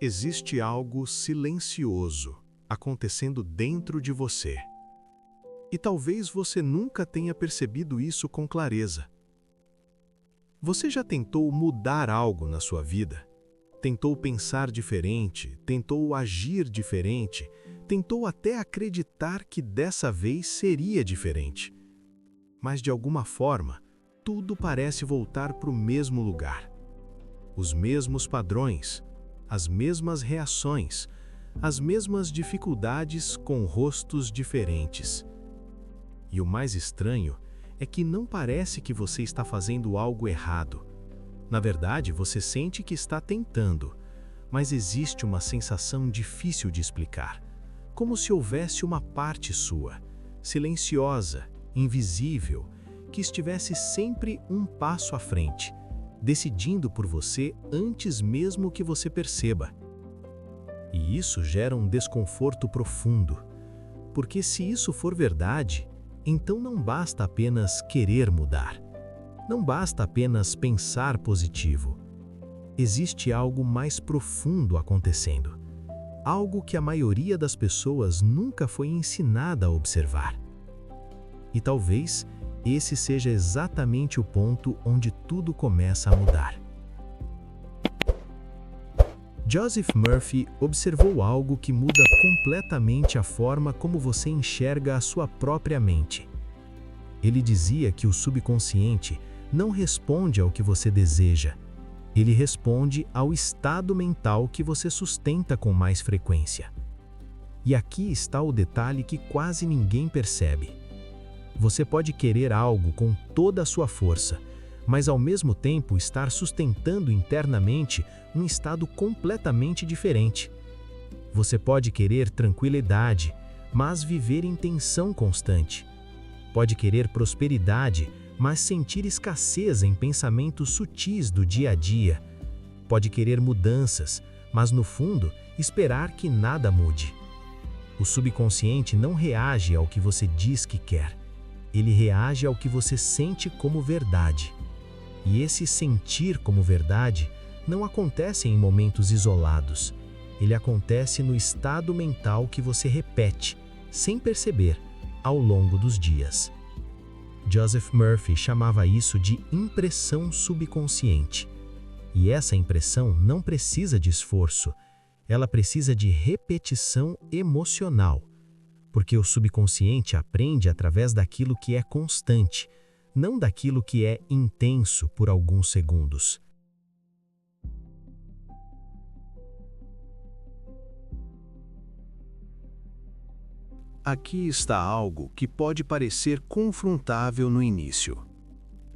Existe algo silencioso acontecendo dentro de você. E talvez você nunca tenha percebido isso com clareza. Você já tentou mudar algo na sua vida? Tentou pensar diferente, tentou agir diferente, tentou até acreditar que dessa vez seria diferente. Mas de alguma forma, tudo parece voltar para o mesmo lugar. Os mesmos padrões, as mesmas reações, as mesmas dificuldades com rostos diferentes. E o mais estranho é que não parece que você está fazendo algo errado. Na verdade, você sente que está tentando, mas existe uma sensação difícil de explicar, como se houvesse uma parte sua, silenciosa, invisível, que estivesse sempre um passo à frente, decidindo por você antes mesmo que você perceba. E isso gera um desconforto profundo, porque se isso for verdade, então não basta apenas querer mudar. Não basta apenas pensar positivo. Existe algo mais profundo acontecendo. Algo que a maioria das pessoas nunca foi ensinada a observar. E talvez esse seja exatamente o ponto onde tudo começa a mudar. Joseph Murphy observou algo que muda completamente a forma como você enxerga a sua própria mente. Ele dizia que o subconsciente não responde ao que você deseja. Ele responde ao estado mental que você sustenta com mais frequência. E aqui está o detalhe que quase ninguém percebe. Você pode querer algo com toda a sua força, mas ao mesmo tempo estar sustentando internamente um estado completamente diferente. Você pode querer tranquilidade, mas viver em tensão constante. Pode querer prosperidade, mas sentir escassez em pensamentos sutis do dia a dia. Pode querer mudanças, mas no fundo esperar que nada mude. O subconsciente não reage ao que você diz que quer. Ele reage ao que você sente como verdade. E esse sentir como verdade não acontece em momentos isolados. Ele acontece no estado mental que você repete, sem perceber, ao longo dos dias. Joseph Murphy chamava isso de impressão subconsciente. E essa impressão não precisa de esforço, ela precisa de repetição emocional. Porque o subconsciente aprende através daquilo que é constante, não daquilo que é intenso por alguns segundos. Aqui está algo que pode parecer confrontável no início.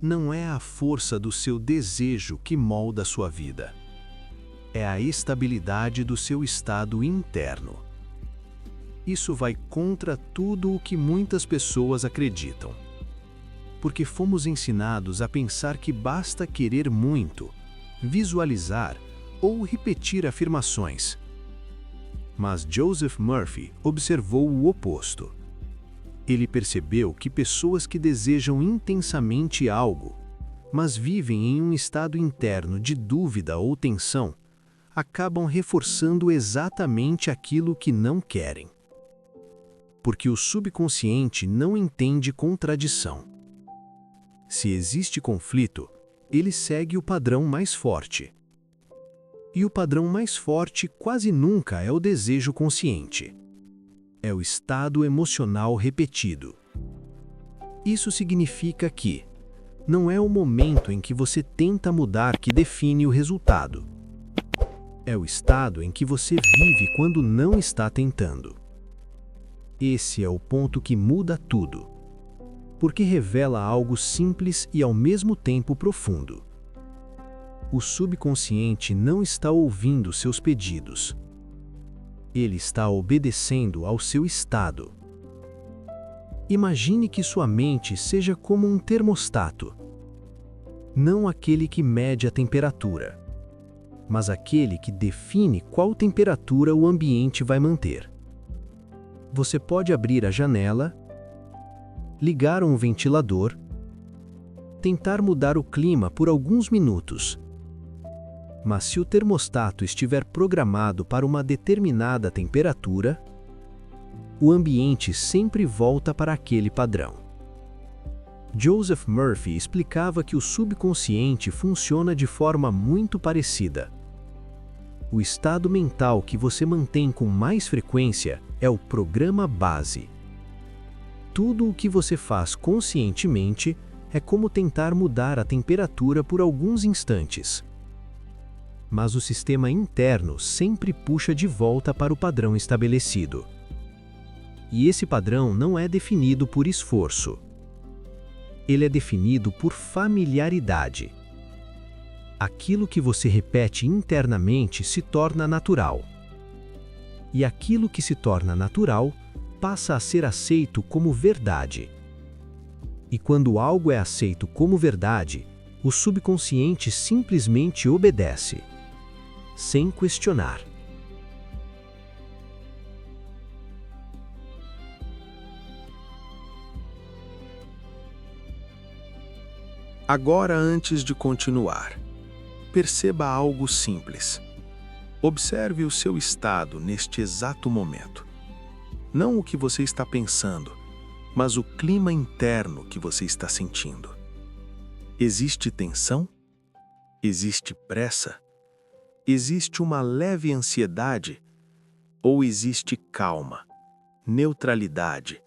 Não é a força do seu desejo que molda sua vida. É a estabilidade do seu estado interno. Isso vai contra tudo o que muitas pessoas acreditam. Porque fomos ensinados a pensar que basta querer muito, visualizar ou repetir afirmações. Mas Joseph Murphy observou o oposto. Ele percebeu que pessoas que desejam intensamente algo, mas vivem em um estado interno de dúvida ou tensão, acabam reforçando exatamente aquilo que não querem. Porque o subconsciente não entende contradição. Se existe conflito, ele segue o padrão mais forte. E o padrão mais forte quase nunca é o desejo consciente. É o estado emocional repetido. Isso significa que não é o momento em que você tenta mudar que define o resultado. É o estado em que você vive quando não está tentando. Esse é o ponto que muda tudo, porque revela algo simples e ao mesmo tempo profundo. O subconsciente não está ouvindo seus pedidos. Ele está obedecendo ao seu estado. Imagine que sua mente seja como um termostato. Não aquele que mede a temperatura, mas aquele que define qual temperatura o ambiente vai manter. Você pode abrir a janela, ligar um ventilador, tentar mudar o clima por alguns minutos. Mas se o termostato estiver programado para uma determinada temperatura, o ambiente sempre volta para aquele padrão. Joseph Murphy explicava que o subconsciente funciona de forma muito parecida. O estado mental que você mantém com mais frequência é o programa base. Tudo o que você faz conscientemente é como tentar mudar a temperatura por alguns instantes. Mas o sistema interno sempre puxa de volta para o padrão estabelecido. E esse padrão não é definido por esforço. Ele é definido por familiaridade. Aquilo que você repete internamente se torna natural. E aquilo que se torna natural passa a ser aceito como verdade. E quando algo é aceito como verdade, o subconsciente simplesmente obedece, sem questionar. Agora, antes de continuar, perceba algo simples. Observe o seu estado neste exato momento. Não o que você está pensando, mas o clima interno que você está sentindo. Existe tensão? Existe pressa? Existe uma leve ansiedade? Ou existe calma, neutralidade,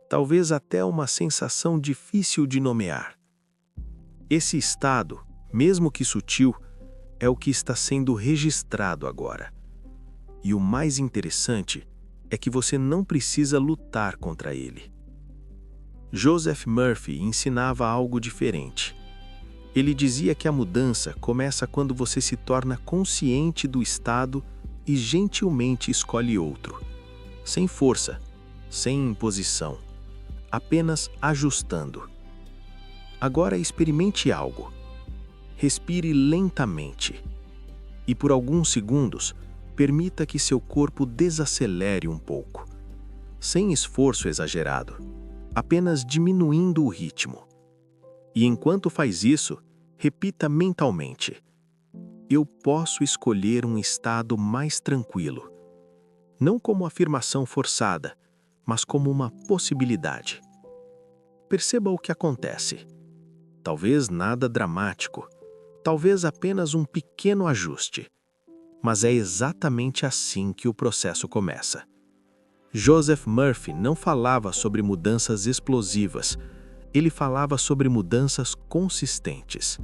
talvez até uma sensação difícil de nomear? Esse estado, mesmo que sutil, é o que está sendo registrado agora. E o mais interessante é que você não precisa lutar contra ele. Joseph Murphy ensinava algo diferente. Ele dizia que a mudança começa quando você se torna consciente do estado e gentilmente escolhe outro. Sem força, sem imposição, apenas ajustando. Agora experimente algo. Respire lentamente. E por alguns segundos, permita que seu corpo desacelere um pouco. Sem esforço exagerado, apenas diminuindo o ritmo. E enquanto faz isso, repita mentalmente: eu posso escolher um estado mais tranquilo. Não como afirmação forçada, mas como uma possibilidade. Perceba o que acontece. Talvez nada dramático, talvez apenas um pequeno ajuste. Mas é exatamente assim que o processo começa. Joseph Murphy não falava sobre mudanças explosivas, ele falava sobre mudanças consistentes.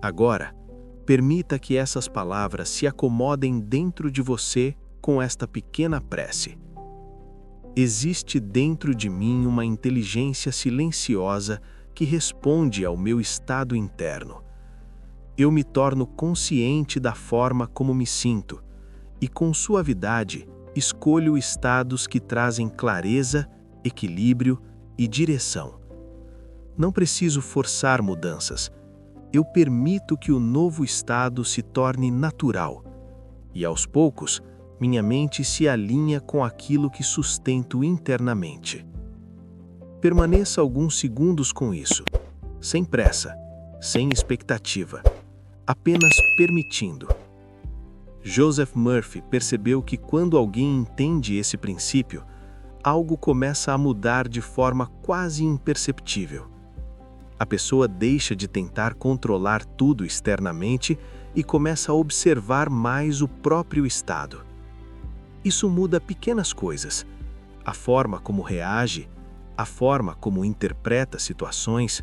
Agora, permita que essas palavras se acomodem dentro de você com esta pequena prece. Existe dentro de mim uma inteligência silenciosa que responde ao meu estado interno. Eu me torno consciente da forma como me sinto e, com suavidade, escolho estados que trazem clareza, equilíbrio e direção. Não preciso forçar mudanças. Eu permito que o novo estado se torne natural. E, aos poucos, minha mente se alinha com aquilo que sustento internamente. Permaneça alguns segundos com isso, sem pressa, sem expectativa, apenas permitindo. Joseph Murphy percebeu que quando alguém entende esse princípio, algo começa a mudar de forma quase imperceptível. A pessoa deixa de tentar controlar tudo externamente e começa a observar mais o próprio estado. Isso muda pequenas coisas: a forma como reage, a forma como interpreta situações,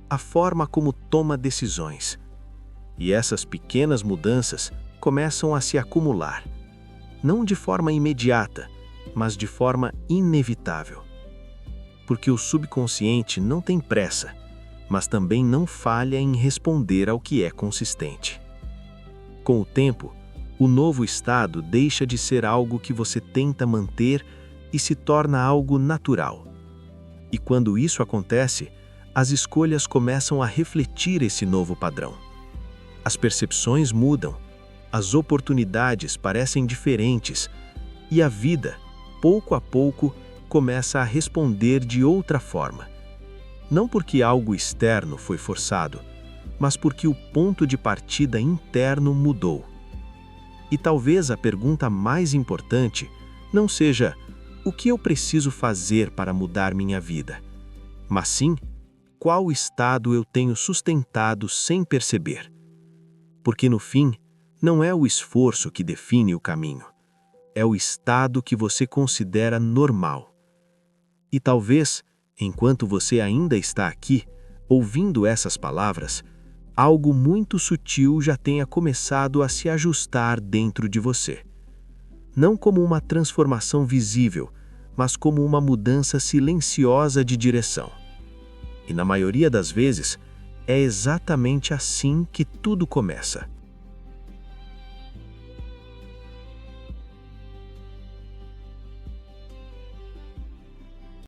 a forma como toma decisões. E essas pequenas mudanças começam a se acumular, não de forma imediata, mas de forma inevitável. Porque o subconsciente não tem pressa, mas também não falha em responder ao que é consistente. Com o tempo, o novo estado deixa de ser algo que você tenta manter e se torna algo natural. E quando isso acontece, as escolhas começam a refletir esse novo padrão. As percepções mudam, as oportunidades parecem diferentes e a vida, pouco a pouco, começa a responder de outra forma. Não porque algo externo foi forçado, mas porque o ponto de partida interno mudou. E talvez a pergunta mais importante não seja o que eu preciso fazer para mudar minha vida, mas sim qual estado eu tenho sustentado sem perceber. Porque no fim, não é o esforço que define o caminho, é o estado que você considera normal. E talvez, enquanto você ainda está aqui, ouvindo essas palavras, algo muito sutil já tenha começado a se ajustar dentro de você. Não como uma transformação visível, mas como uma mudança silenciosa de direção. E na maioria das vezes, é exatamente assim que tudo começa.